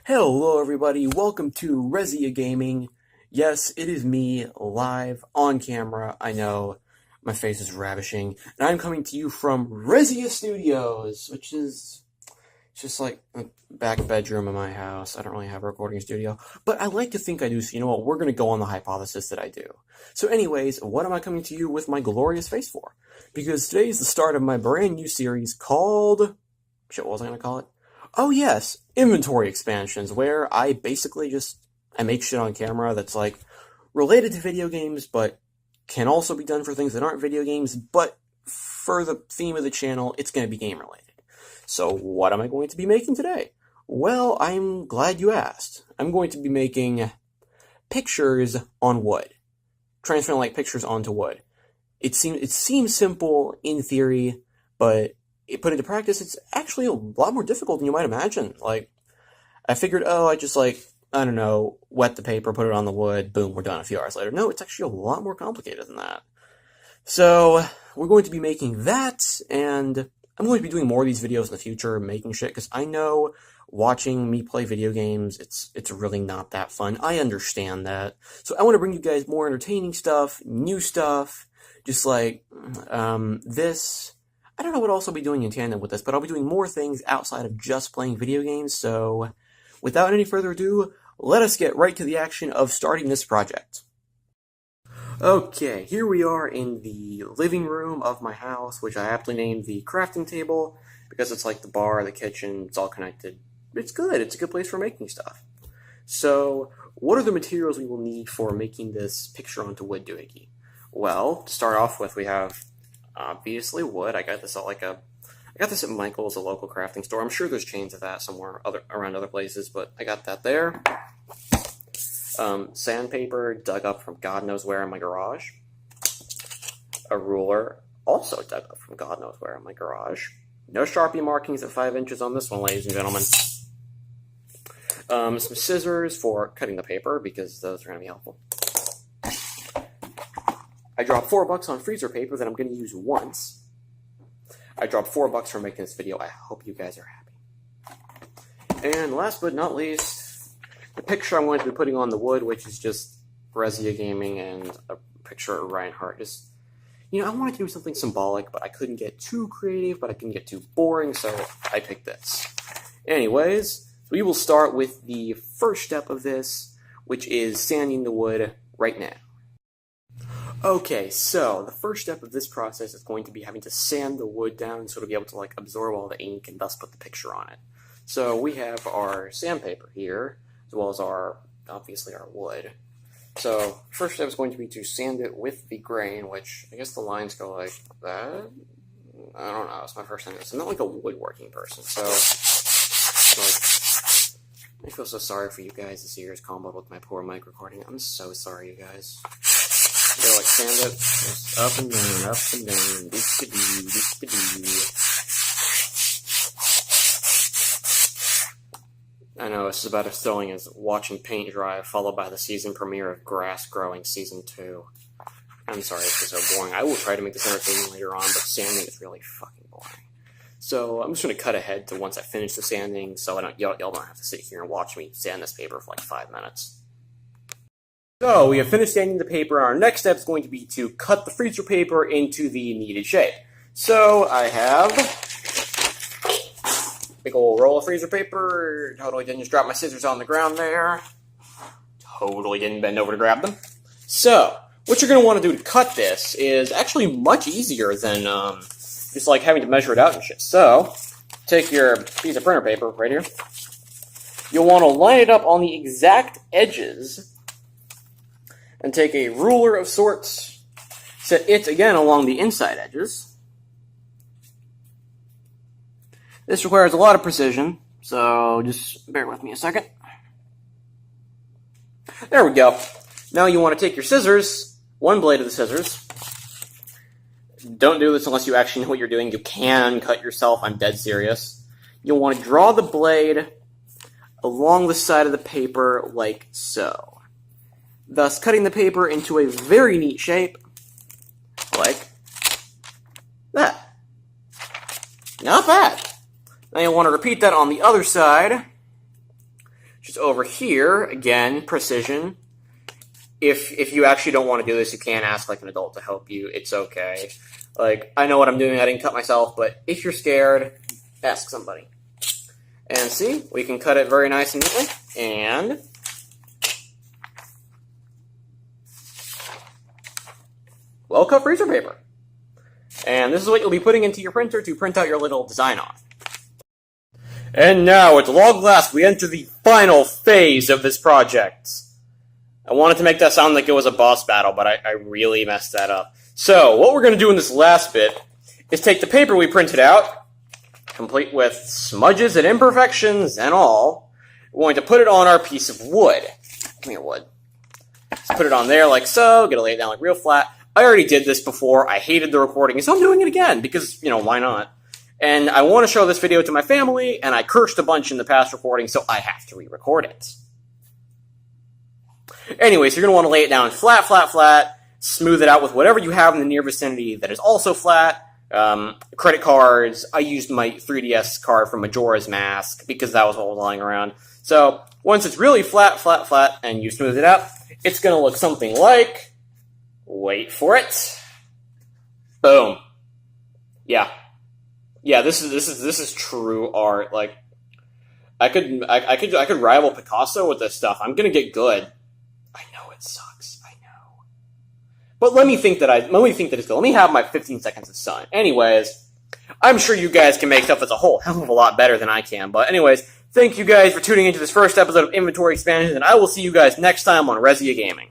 Hello everybody, welcome to Resia Gaming. Yes, it is me, live, on camera. I know, my face is ravishing. And I'm coming to you from Resia Studios, which is just like a back bedroom of my house. I don't really have a recording studio, but I like to think I do, so you know what, we're going to go on the hypothesis that I do. So anyways, what am I coming to you with my glorious face for? Because today is the start of my brand new series called... Shit, what was I going to call it? Oh yes, inventory expansions, where I basically I make shit on camera that's like related to video games, but can also be done for things that aren't video games, but for the theme of the channel, it's going to be game related. So what am I going to be making today? Well, I'm glad you asked. I'm going to be making pictures on wood. Transferring like pictures onto wood. It seems simple in theory, but put into practice, it's actually a lot more difficult than you might imagine. Like, I figured, I just I don't know, wet the paper, put it on the wood, boom, we're done a few hours later. No, it's actually a lot more complicated than that. So, we're going to be making that, and I'm going to be doing more of these videos in the future, making shit, because I know watching me play video games, it's really not that fun. I understand that. So I want to bring you guys more entertaining stuff, new stuff, just like, this... I don't know what else I'll be doing in tandem with this, but I'll be doing more things outside of just playing video games, so without any further ado, let us get right to the action of starting this project. Okay, here we are in the living room of my house, which I aptly named the crafting table, because it's like the bar, the kitchen, it's all connected. It's good, it's a good place for making stuff. So, what are the materials we will need for making this picture onto wood doohickey? Well, to start off with, we have obviously wood. I got this at Michael's, a local crafting store. I'm sure there's chains of that somewhere around other places, but I got that there. Sandpaper dug up from God knows where in my garage. A ruler, also dug up from God knows where in my garage. No Sharpie markings at 5 inches on this one, ladies and gentlemen. Some scissors for cutting the paper, because those are going to be helpful. I dropped $4 on freezer paper that I'm going to use once. I dropped $4 for making this video. I hope you guys are happy. And last but not least, the picture I'm going to be putting on the wood, which is just Resia Gaming and a picture of Reinhardt. Just, I wanted to do something symbolic, but I couldn't get too creative, but I couldn't get too boring, so I picked this. Anyways, we will start with the first step of this, which is sanding the wood right now. Okay, so the first step of this process is going to be having to sand the wood down so it'll be able to absorb all the ink and thus put the picture on it. So we have our sandpaper here, as well as obviously our wood. So first step is going to be to sand it with the grain, which I guess the lines go like that. I don't know, it's my first time. I'm not like a woodworking person, so I feel so sorry for you guys this year's comboed with my poor mic recording. I'm so sorry, you guys. Go sand it, just up and down, doop-a-doo, doop-a-doo. I know, this is about as thrilling as watching paint dry, followed by the season premiere of Grass Growing Season 2. I'm sorry this is so boring. I will try to make this entertaining later on, but sanding is really fucking boring. So I'm just going to cut ahead to once I finish the sanding, so y'all don't have to sit here and watch me sand this paper for like 5 minutes. So, we have finished sanding the paper, and our next step is going to be to cut the freezer paper into the needed shape. So, I have a big old roll of freezer paper. Totally didn't just drop my scissors on the ground there. Totally didn't bend over to grab them. So, what you're going to want to do to cut this is actually much easier than just having to measure it out and shit. So, take your piece of printer paper right here. You'll want to line it up on the exact edges and take a ruler of sorts, set it again along the inside edges. This requires a lot of precision, so just bear with me a second. There we go. Now you want to take your scissors, one blade of the scissors. Don't do this unless you actually know what you're doing. You can cut yourself, I'm dead serious. You'll want to draw the blade along the side of the paper like so, thus cutting the paper into a very neat shape, like that. Not bad. Now you'll want to repeat that on the other side. Just over here, again, precision. If you actually don't want to do this, you can ask like an adult to help you. It's okay. Like, I know what I'm doing. I didn't cut myself, but if you're scared, ask somebody. And see, we can cut it very nice and neatly. And well-cut freezer paper. And this is what you'll be putting into your printer to print out your little design on. And now, at long last, we enter the final phase of this project. I wanted to make that sound like it was a boss battle, but I really messed that up. So, what we're going to do in this last bit is take the paper we printed out, complete with smudges and imperfections and all. We're going to put it on our piece of wood. Come here, wood. Just put it on there like so, gonna lay it down like real flat. I already did this before. I hated the recording, so I'm doing it again because, you know, why not? And I want to show this video to my family, and I cursed a bunch in the past recording, so I have to re-record it. Anyway, so you're going to want to lay it down flat, flat, flat, smooth it out with whatever you have in the near vicinity that is also flat. Credit cards. I used my 3DS card from Majora's Mask because that was what was lying around. So once it's really flat, flat, flat, and you smooth it out, it's going to look something like, wait for it, boom. Yeah, this is true art. Like, I could rival Picasso with this stuff. I'm gonna get good. I know it sucks. I know, but let me think that it's good. Let me have my 15 seconds of sun. Anyways, I'm sure you guys can make stuff that's a whole hell of a lot better than I can. But anyways, thank you guys for tuning into this first episode of Inventory Expansion, and I will see you guys next time on Resia Gaming.